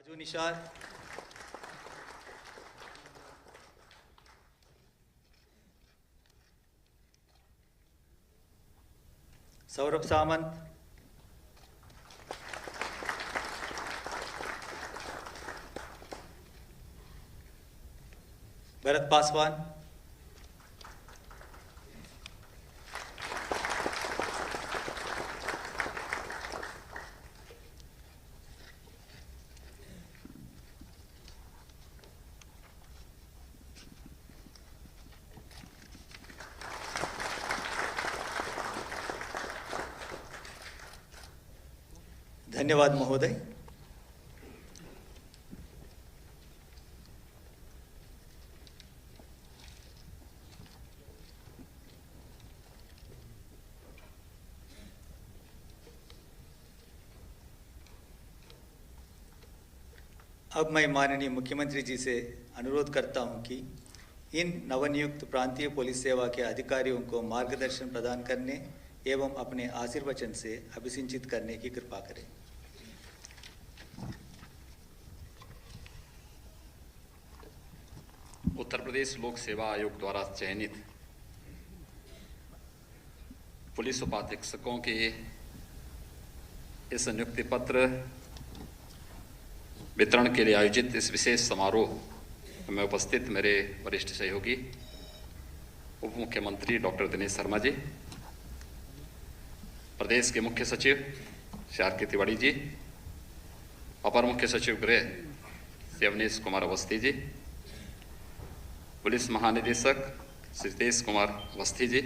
राजू निशार, सौरभ सामंत, भरत पासवान, धन्यवाद महोदय। अब मैं माननीय मुख्यमंत्री जी से अनुरोध करता हूं कि इन नवनियुक्त प्रांतीय पुलिस सेवा के अधिकारियों को मार्गदर्शन प्रदान करने एवं अपने आशीर्वचन से अभिसिंचित करने की कृपा करें। उत्तर प्रदेश लोक सेवा आयोग द्वारा चयनित पुलिस उपाधीक्षकों के इस नियुक्ति पत्र वितरण के लिए आयोजित इस विशेष समारोह में उपस्थित मेरे वरिष्ठ सहयोगी उप मुख्यमंत्री डॉक्टर दिनेश शर्मा जी, प्रदेश के मुख्य सचिव श्री आर के तिवारी जी, अपर मुख्य सचिव गृह श्री अवनीश कुमार अवस्थी जी, पुलिस महानिदेशक श्री तेज कुमार अवस्थी जी,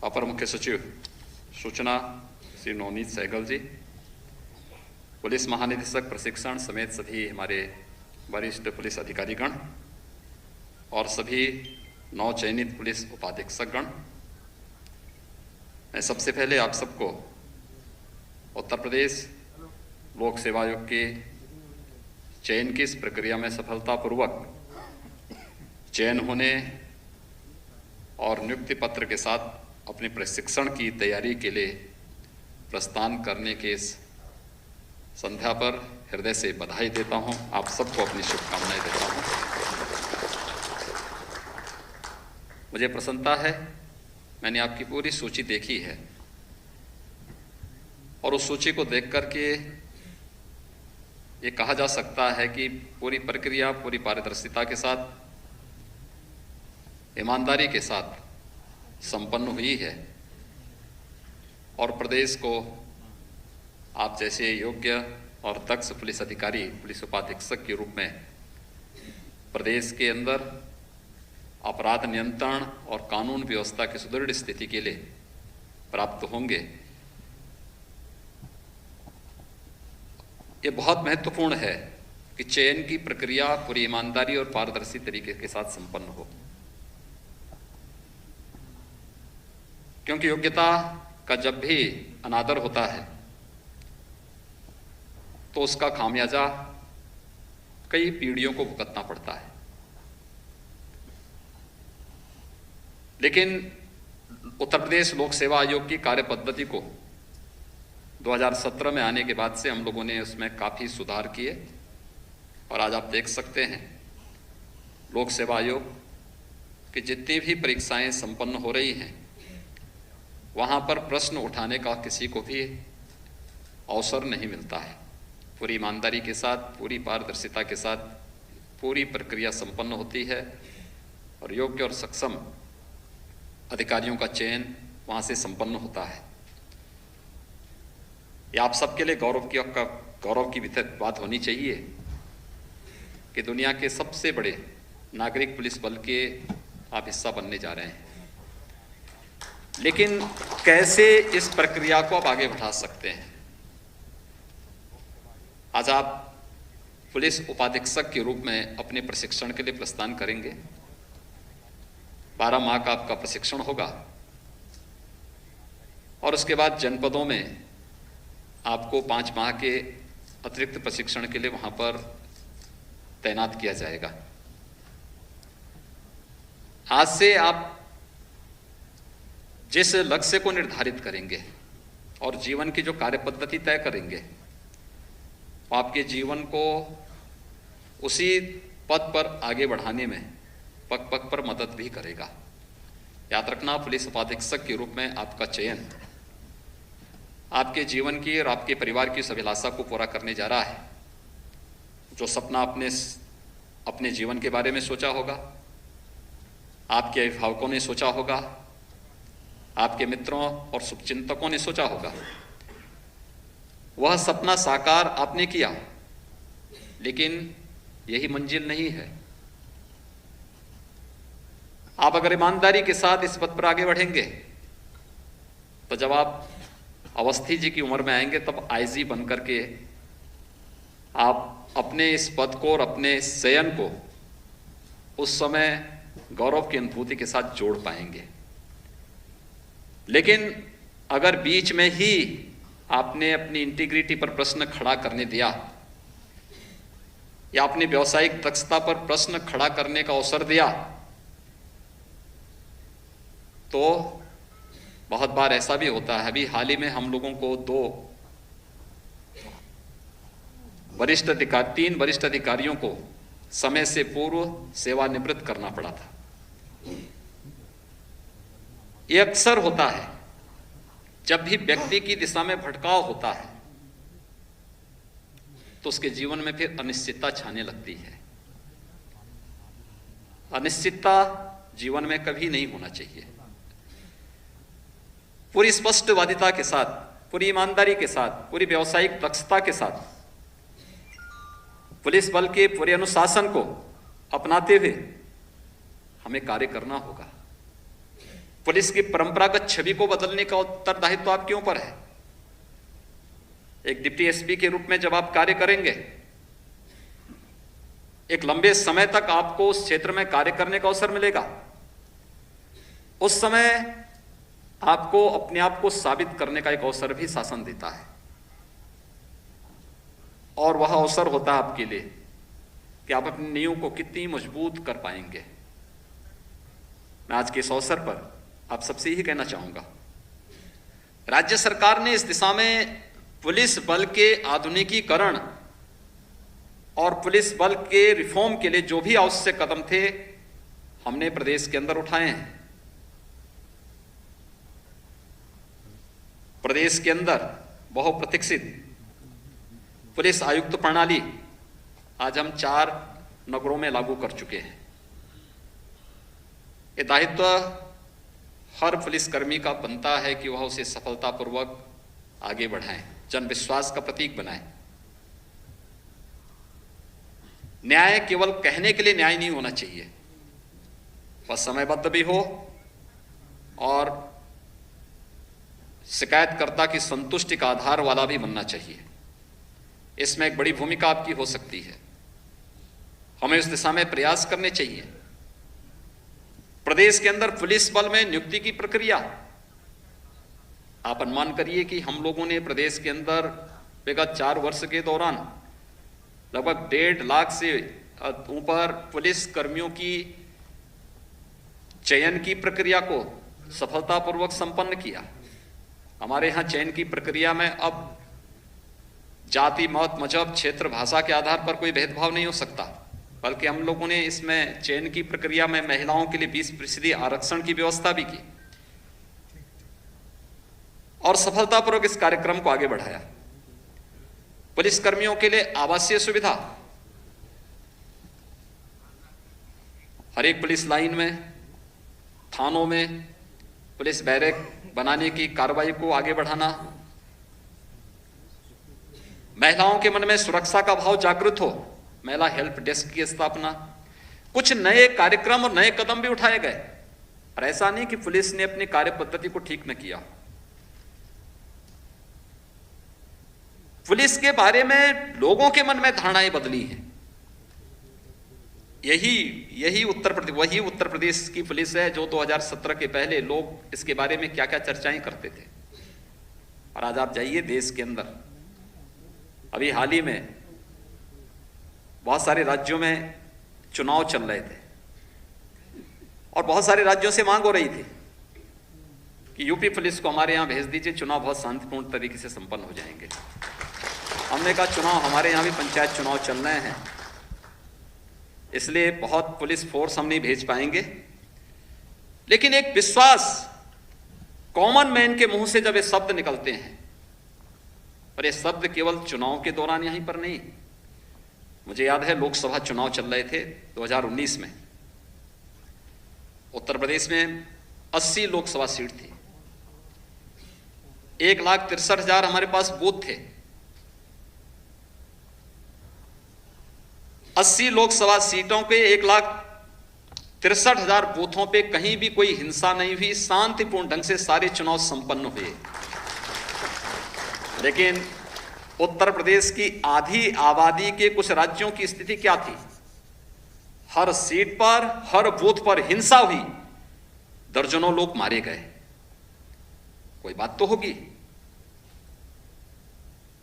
अपर मुख्य सचिव सूचना श्री नवनीत सहगल जी, पुलिस महानिदेशक प्रशिक्षण समेत सभी हमारे वरिष्ठ पुलिस अधिकारीगण और सभी नवचयनित पुलिस उपाधीक्षकगण, मैं सबसे पहले आप सबको उत्तर प्रदेश लोक सेवा आयोग के चयन की इस प्रक्रिया में सफलतापूर्वक चयन होने और नियुक्ति पत्र के साथ अपने प्रशिक्षण की तैयारी के लिए प्रस्थान करने के इस संध्या पर हृदय से बधाई देता हूं। आप सबको अपनी शुभकामनाएं देता हूं। मुझे प्रसन्नता है, मैंने आपकी पूरी सूची देखी है और उस सूची को देख करके ये कहा जा सकता है कि पूरी प्रक्रिया पूरी पारदर्शिता के साथ, ईमानदारी के साथ संपन्न हुई है और प्रदेश को आप जैसे योग्य और दक्ष पुलिस अधिकारी, पुलिस उपाधीक्षक के रूप में प्रदेश के अंदर अपराध नियंत्रण और कानून व्यवस्था की सुदृढ़ स्थिति के लिए प्राप्त होंगे। ये बहुत महत्वपूर्ण है कि चयन की प्रक्रिया पूरी ईमानदारी और पारदर्शी तरीके के साथ संपन्न हो, क्योंकि योग्यता का जब भी अनादर होता है तो उसका खामियाजा कई पीढ़ियों को भुगतना पड़ता है। लेकिन उत्तर प्रदेश लोक सेवा आयोग की कार्य पद्धति को 2017 में आने के बाद से हम लोगों ने उसमें काफी सुधार किए और आज आप देख सकते हैं लोक सेवा आयोग की जितनी भी परीक्षाएं संपन्न हो रही हैं वहां पर प्रश्न उठाने का किसी को भी अवसर नहीं मिलता है। पूरी ईमानदारी के साथ, पूरी पारदर्शिता के साथ पूरी प्रक्रिया संपन्न होती है और योग्य और सक्षम अधिकारियों का चयन वहां से संपन्न होता है। ये आप सबके लिए गौरव की बात होनी चाहिए कि दुनिया के सबसे बड़े नागरिक पुलिस बल के आप हिस्सा बनने जा रहे हैं। लेकिन कैसे इस प्रक्रिया को आप आगे बढ़ा सकते हैं? आज आप पुलिस उपाधीक्षक के रूप में अपने प्रशिक्षण के लिए प्रस्थान करेंगे। 12 माह का आपका प्रशिक्षण होगा और उसके बाद जनपदों में आपको 5 माह के अतिरिक्त प्रशिक्षण के लिए वहां पर तैनात किया जाएगा। आज से आप जिस लक्ष्य को निर्धारित करेंगे और जीवन की जो कार्य पद्धति तय करेंगे वो आपके जीवन को उसी पद पर आगे बढ़ाने में पग पग पर मदद भी करेगा। याद रखना, पुलिस उपाधीक्षक के रूप में आपका चयन आपके जीवन की और आपके परिवार की उस अभिलाषा को पूरा करने जा रहा है। जो सपना आपने अपने जीवन के बारे में सोचा होगा, आपके अभिभावकों ने सोचा होगा, आपके मित्रों और शुभचिंतकों ने सोचा होगा, वह सपना साकार आपने किया, लेकिन यही मंजिल नहीं है। आप अगर ईमानदारी के साथ इस पथ पर आगे बढ़ेंगे तो जब आप अवस्थी जी की उम्र में आएंगे तब आईजी बनकर के आप अपने इस पद को और अपने इस चयन को उस समय गौरव की अनुभूति के साथ जोड़ पाएंगे। लेकिन अगर बीच में ही आपने अपनी इंटीग्रिटी पर प्रश्न खड़ा करने दिया या अपनी व्यावसायिक दक्षता पर प्रश्न खड़ा करने का अवसर दिया, तो बहुत बार ऐसा भी होता है। अभी हाल ही में हम लोगों को 3 वरिष्ठ अधिकारियों को समय से पूर्व सेवानिवृत्त करना पड़ा था। यह अक्सर होता है जब भी व्यक्ति की दिशा में भटकाव होता है तो उसके जीवन में फिर अनिश्चितता छाने लगती है। अनिश्चितता जीवन में कभी नहीं होना चाहिए। पूरी स्पष्टवादिता के साथ, पूरी ईमानदारी के साथ, पूरी व्यावसायिक दक्षता के साथ पुलिस बल के पूरे अनुशासन को अपनाते हुए हमें कार्य करना होगा। पुलिस की परंपरागत छवि को बदलने का उत्तरदायित्व तो आपके ऊपर है। एक डिप्टी एसपी के रूप में जब आप कार्य करेंगे, एक लंबे समय तक आपको उस क्षेत्र में कार्य करने का अवसर मिलेगा। उस समय आपको अपने आप को साबित करने का एक अवसर भी शासन देता है, और वह अवसर होता है आपके लिए कि आप अपनी नींव को कितनी मजबूत कर पाएंगे। मैं आज के इस अवसर पर आप सबसे ही कहना चाहूंगा, राज्य सरकार ने इस दिशा में पुलिस बल के आधुनिकीकरण और पुलिस बल के रिफॉर्म के लिए जो भी आवश्यक कदम थे, हमने प्रदेश के अंदर उठाए हैं। प्रदेश के अंदर बहुप्रतीक्षित पुलिस आयुक्त प्रणाली आज हम 4 नगरों में लागू कर चुके हैं। ये दायित्व हर पुलिसकर्मी का बनता है कि वह उसे सफलतापूर्वक आगे बढ़ाएं, जन विश्वास का प्रतीक बनाएं। न्याय केवल कहने के लिए न्याय नहीं होना चाहिए, वह समयबद्ध भी हो और शिकायतकर्ता की संतुष्टि का आधार वाला भी बनना चाहिए। इसमें एक बड़ी भूमिका आपकी हो सकती है। हमें इस दिशा में प्रयास करने चाहिए। प्रदेश के अंदर पुलिस बल में नियुक्ति की प्रक्रिया, आप अनुमान करिए कि हम लोगों ने प्रदेश के अंदर विगत 4 वर्ष के दौरान लगभग 1.5 लाख से ऊपर पुलिस कर्मियों की चयन की प्रक्रिया को सफलतापूर्वक संपन्न किया। हमारे यहाँ चयन की प्रक्रिया में अब जाति, मत, मजहब, क्षेत्र, भाषा के आधार पर कोई भेदभाव नहीं हो सकता, बल्कि हम लोगों ने इसमें चयन की प्रक्रिया में महिलाओं के लिए 20% आरक्षण की व्यवस्था भी की और सफलतापूर्वक इस कार्यक्रम को आगे बढ़ाया। पुलिस कर्मियों के लिए आवासीय सुविधा, हर एक पुलिस लाइन में, थानों में पुलिस बैरक बनाने की कार्रवाई को आगे बढ़ाना, महिलाओं के मन में सुरक्षा का भाव जागृत हो, महिला हेल्प डेस्क की स्थापना, कुछ नए कार्यक्रम और नए कदम भी उठाए गए। और ऐसा नहीं कि पुलिस ने अपनी कार्य पद्धति को ठीक न किया। पुलिस के बारे में लोगों के मन में धारणाएं बदली हैं। वही उत्तर प्रदेश की पुलिस है जो 2017 के पहले लोग इसके बारे में क्या क्या चर्चाएं करते थे। और आज आप जाइए देश के अंदर, अभी हाल ही में बहुत सारे राज्यों में चुनाव चल रहे थे और बहुत सारे राज्यों से मांग हो रही थी कि यूपी पुलिस को हमारे यहां भेज दीजिए, चुनाव बहुत शांतिपूर्ण तरीके से संपन्न हो जाएंगे। हमने कहा चुनाव, हमारे यहाँ भी पंचायत चुनाव चल रहे हैं, इसलिए बहुत पुलिस फोर्स हम नहीं भेज पाएंगे, लेकिन एक विश्वास कॉमन मैन के मुंह से जब ये शब्द निकलते हैं, और ये शब्द केवल चुनाव के दौरान यहीं पर नहीं, मुझे याद है लोकसभा चुनाव चल रहे थे 2019 में, उत्तर प्रदेश में 80 लोकसभा सीट थी, 1,63,000 हमारे पास बूथ थे। 80 लोकसभा सीटों पे 1,63,000 बूथों पे कहीं भी कोई हिंसा नहीं हुई, शांतिपूर्ण ढंग से सारे चुनाव संपन्न हुए। लेकिन उत्तर प्रदेश की आधी आबादी के कुछ राज्यों की स्थिति क्या थी? हर सीट पर, हर बूथ पर हिंसा हुई, दर्जनों लोग मारे गए। कोई बात तो होगी।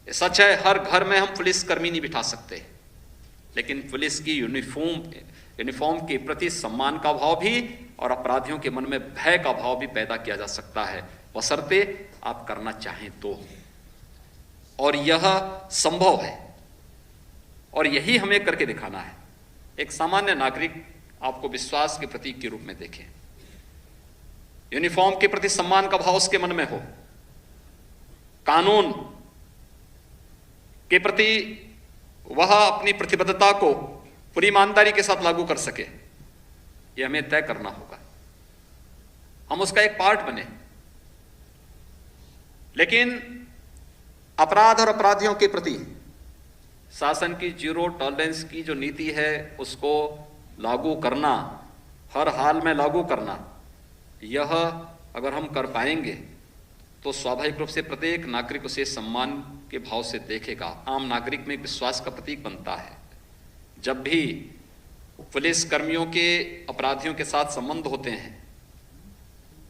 ये सच है, हर घर में हम पुलिसकर्मी नहीं बिठा सकते, लेकिन पुलिस की यूनिफॉर्म के प्रति सम्मान का भाव भी और अपराधियों के मन में भय का भाव भी पैदा किया जा सकता है, बशर्ते आप करना चाहें तो। और यह संभव है, और यही हमें करके दिखाना है। एक सामान्य नागरिक आपको विश्वास के प्रतीक के रूप में देखे, यूनिफॉर्म के प्रति सम्मान का भाव उसके मन में हो, कानून के प्रति वह अपनी प्रतिबद्धता को पूरी ईमानदारी के साथ लागू कर सके, यह हमें तय करना होगा। हम उसका एक पार्ट बने। लेकिन अपराध और अपराधियों के प्रति शासन की जीरो टॉलरेंस की जो नीति है उसको लागू करना, हर हाल में लागू करना, यह अगर हम कर पाएंगे तो स्वाभाविक रूप से प्रत्येक नागरिक उसे सम्मान के भाव से देखेगा। आम नागरिक में विश्वास का प्रतीक बनता है। जब भी पुलिस कर्मियों के अपराधियों के साथ संबंध होते हैं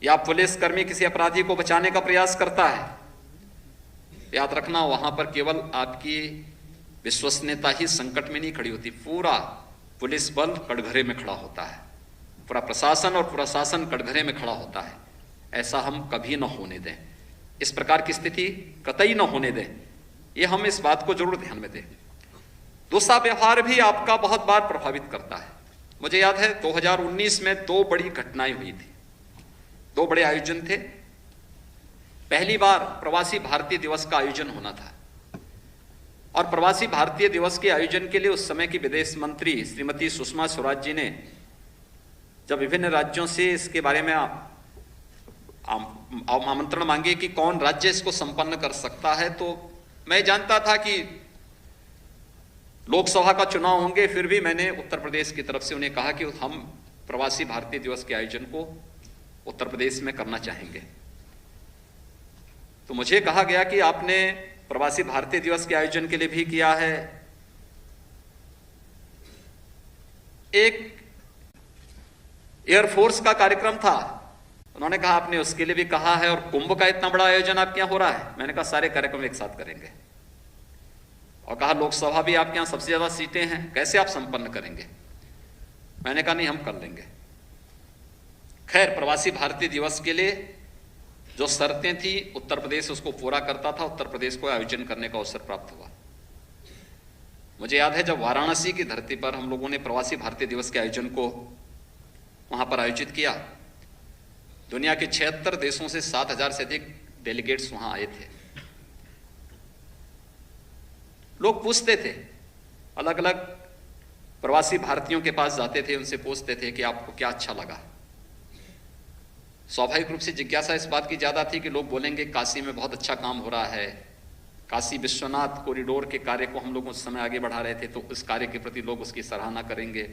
या पुलिसकर्मी किसी अपराधी को बचाने का प्रयास करता है, याद रखना वहां पर केवल आपकी विश्वसनीयता ही संकट में नहीं खड़ी होती, पूरा पुलिस बल कटघरे में खड़ा होता है, पूरा प्रशासन और पूरा शासन कटघरे में खड़ा होता है। ऐसा हम कभी न होने दें, इस प्रकार की स्थिति कतई न होने दें, ये हम इस बात को जरूर ध्यान में दें। दूसरा, व्यवहार भी आपका बहुत बार प्रभावित करता है। मुझे याद है 2019 में 2 बड़ी घटनाएं हुई थी, 2 बड़े आयोजन थे। पहली बार प्रवासी भारतीय दिवस का आयोजन होना था, और प्रवासी भारतीय दिवस के आयोजन के लिए उस समय की विदेश मंत्री श्रीमती सुषमा स्वराज जी ने जब विभिन्न राज्यों से इसके बारे में आमंत्रण मांगे कि कौन राज्य इसको संपन्न कर सकता है, तो मैं जानता था कि लोकसभा का चुनाव होंगे, फिर भी मैंने उत्तर प्रदेश की तरफ से उन्हें कहा कि हम प्रवासी भारतीय दिवस के आयोजन को उत्तर प्रदेश में करना चाहेंगे। तो मुझे कहा गया कि आपने प्रवासी भारतीय दिवस के आयोजन के लिए भी किया है, एक एयरफोर्स का कार्यक्रम था, उन्होंने कहा आपने उसके लिए भी कहा है, और कुंभ का इतना बड़ा आयोजन आपके यहां हो रहा है। मैंने कहा सारे कार्यक्रम एक साथ करेंगे, और कहा लोकसभा भी आपके यहां सबसे ज्यादा सीटें हैं, कैसे आप संपन्न करेंगे? मैंने कहा नहीं, हम कर लेंगे। खैर, प्रवासी भारतीय दिवस के लिए जो शर्तें थी उत्तर प्रदेश उसको पूरा करता था, उत्तर प्रदेश को आयोजन करने का अवसर प्राप्त हुआ। मुझे याद है जब वाराणसी की धरती पर हम लोगों ने प्रवासी भारतीय दिवस के आयोजन को वहां पर आयोजित किया, दुनिया के 76 देशों से 7,000 से अधिक डेलीगेट्स वहां आए थे। लोग पूछते थे, अलग अलग प्रवासी भारतीयों के पास जाते थे, उनसे पूछते थे कि आपको क्या अच्छा लगा। स्वाभाविक रूप से जिज्ञासा इस बात की ज्यादा थी कि लोग बोलेंगे काशी में बहुत अच्छा काम हो रहा है, काशी विश्वनाथ कॉरिडोर के कार्य को हम लोग उस समय आगे बढ़ा रहे थे, तो उस कार्य के प्रति लोग उसकी सराहना करेंगे।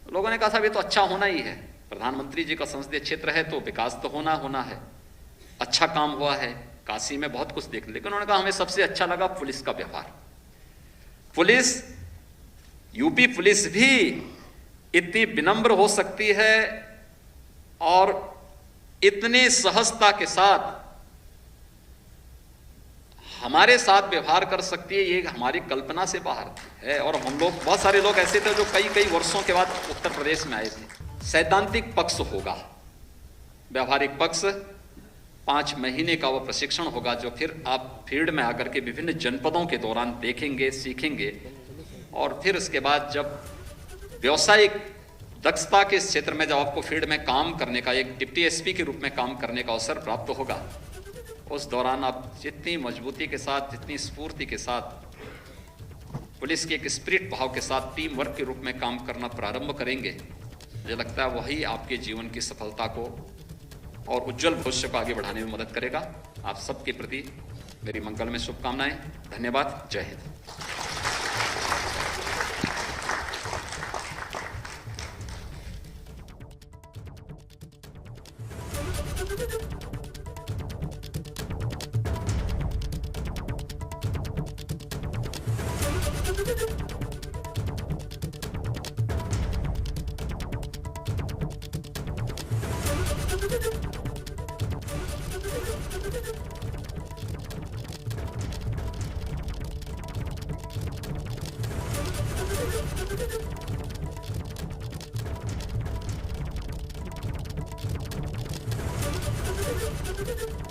लोगों ने कहा था ये तो अच्छा होना ही है, प्रधानमंत्री जी का संसदीय क्षेत्र है तो विकास तो होना है, अच्छा काम हुआ है, काशी में बहुत कुछ देखने। लेकिन उन्होंने कहा हमें सबसे अच्छा लगा पुलिस का व्यवहार। पुलिस, यूपी पुलिस भी इतनी विनम्र हो सकती है और इतनी सहजता के साथ हमारे साथ व्यवहार कर सकती है, ये हमारी कल्पना से बाहर है। और हम लोग, बहुत सारे लोग ऐसे थे जो कई वर्षों के बाद उत्तर प्रदेश में आए थे। सैद्धांतिक पक्ष होगा, व्यवहारिक पक्ष 5 महीने का वो प्रशिक्षण होगा, जो फिर आप फील्ड में आकर के विभिन्न जनपदों के दौरान देखेंगे, सीखेंगे, और फिर उसके बाद जब व्यावसायिक दक्षता के इस क्षेत्र में जब आपको फील्ड में काम करने का, एक डिप्टी एसपी के रूप में काम करने का अवसर प्राप्त होगा, उस दौरान आप जितनी मजबूती के साथ, जितनी स्फूर्ति के साथ, पुलिस के एक स्पिरिट भाव के साथ टीम वर्क के रूप में काम करना प्रारंभ करेंगे, मुझे लगता है वही आपके जीवन की सफलता को और उज्जवल भविष्य को आगे बढ़ाने में मदद करेगा। आप सबके प्रति मेरी मंगल में शुभकामनाएं। धन्यवाद। जय हिंद। Thank you.